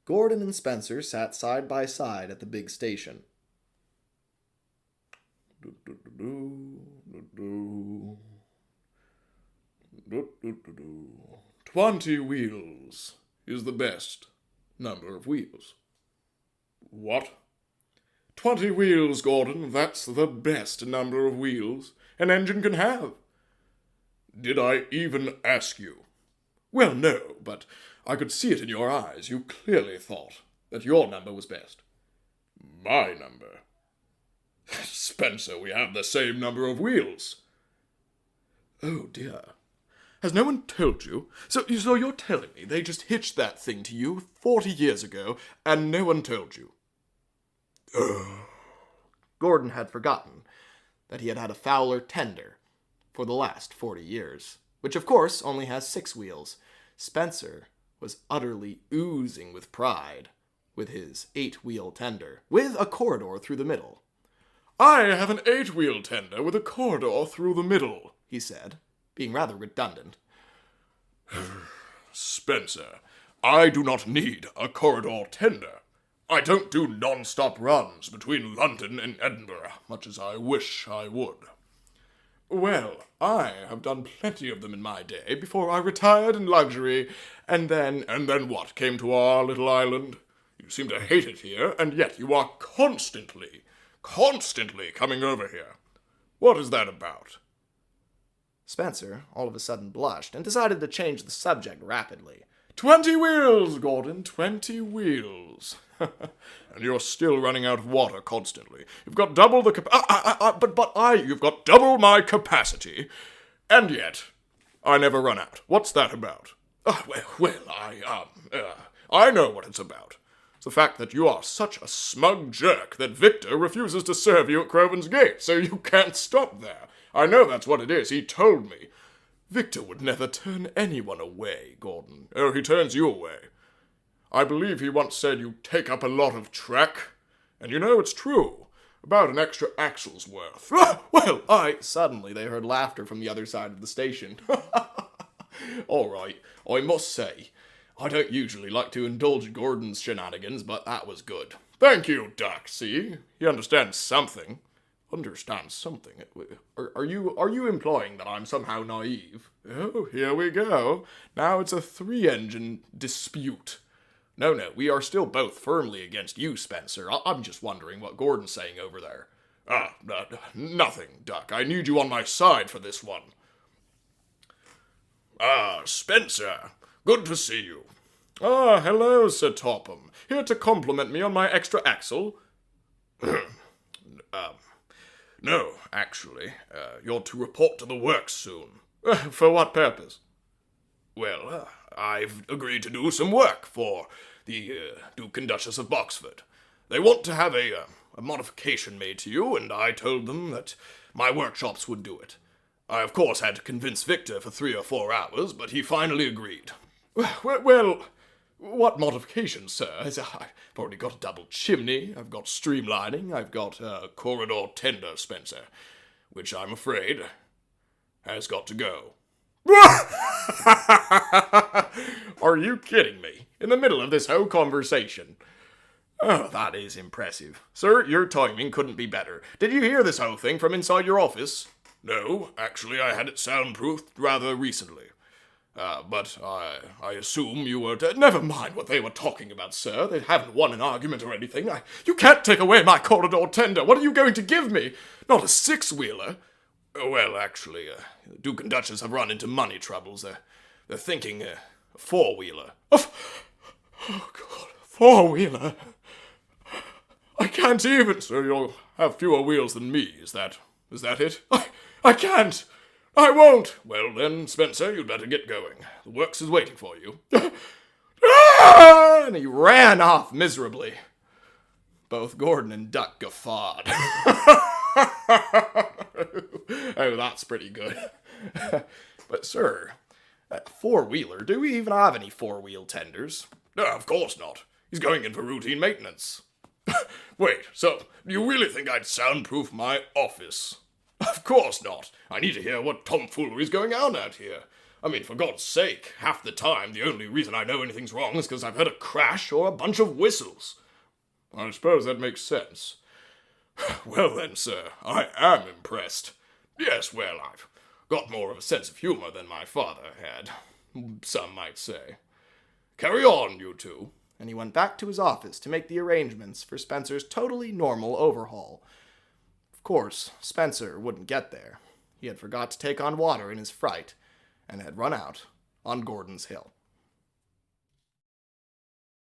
Gordon and Spencer sat side by side at the big station. 20 wheels is the best number of wheels. What? 20 wheels, Gordon, that's the best number of wheels an engine can have. Did I even ask you? Well, no, but I could see it in your eyes. You clearly thought that your number was best. My number? Spencer, we have the same number of wheels. Oh, dear. Has no one told you? So you're telling me they just hitched that thing to you 40 years ago, and no one told you? Gordon had forgotten that he had had a Fowler tender for the last 40 years, which of course only has 6 wheels. Spencer was utterly oozing with pride with his 8-wheel tender, with a corridor through the middle. I have an 8-wheel tender with a corridor through the middle, he said, being rather redundant. Spencer, I do not need a corridor tender. I don't do non-stop runs between London and Edinburgh, much as I wish I would. Well, I have done plenty of them in my day before I retired in luxury, and then what came to our little island? You seem to hate it here, and yet you are constantly coming over here. What is that about? Spencer all of a sudden blushed and decided to change the subject rapidly. 20 wheels, Gordon, 20 wheels. And you're still running out of water constantly. You've got double the you've got double my capacity, and yet I never run out. What's that about? I know what it's about. It's the fact that you are such a smug jerk that Victor refuses to serve you at Crovan's Gate, so you can't stop there. I know that's what it is. He told me. Victor would never turn anyone away, Gordon. Oh, he turns you away. I believe he once said you take up a lot of track. And you know, it's true. About an extra axle's worth. Suddenly they heard laughter from the other side of the station. All right, I must say, I don't usually like to indulge Gordon's shenanigans, but that was good. Thank you, Duck. See? He understands something. Understands something. Are you implying that I'm somehow naive? Oh, here we go. Now it's a 3-engine dispute. No, we are still both firmly against you, Spencer. I'm just wondering what Gordon's saying over there. Nothing, Duck. I need you on my side for this one. Spencer. Good to see you. Hello, Sir Topham. Here to compliment me on my extra axle? No, actually. You're to report to the works soon. For what purpose? Well, I've agreed to do some work for the Duke and Duchess of Boxford. They want to have a modification made to you, and I told them that my workshops would do it. I, of course, had to convince Victor for 3 or 4 hours, but he finally agreed. Well, what modification, sir? I've already got a double chimney, I've got streamlining, I've got a corridor tender, Spencer, which I'm afraid has got to go. Are you kidding me? In the middle of this whole conversation? Oh, that is impressive. Sir, your timing couldn't be better. Did you hear this whole thing from inside your office? No, actually I had it soundproofed rather recently. But I assume you were... Never mind what they were talking about, sir. They haven't won an argument or anything. You can't take away my corridor tender. What are you going to give me? Not a 6-wheeler. Well, actually, Duke and Duchess have run into money troubles. They're thinking a 4-wheeler. Oh, God, 4-wheeler? I can't even... So you'll have fewer wheels than me, is that it? I can't! I won't! Well then, Spencer, you'd better get going. The works is waiting for you. And he ran off miserably. Both Gordon and Duck guffawed. Oh, that's pretty good. But, sir, that 4-wheeler, do we even have any 4-wheel tenders? No, of course not. He's going in for routine maintenance. Wait, so do you really think I'd soundproof my office? Of course not. I need to hear what tomfoolery's going on out here. I mean, for God's sake, half the time the only reason I know anything's wrong is because I've heard a crash or a bunch of whistles. I suppose that makes sense. Well then, sir, I am impressed. Yes, well, I've got more of a sense of humor than my father had, some might say. Carry on, you two. And he went back to his office to make the arrangements for Spencer's totally normal overhaul. Of course, Spencer wouldn't get there. He had forgot to take on water in his fright, and had run out on Gordon's Hill.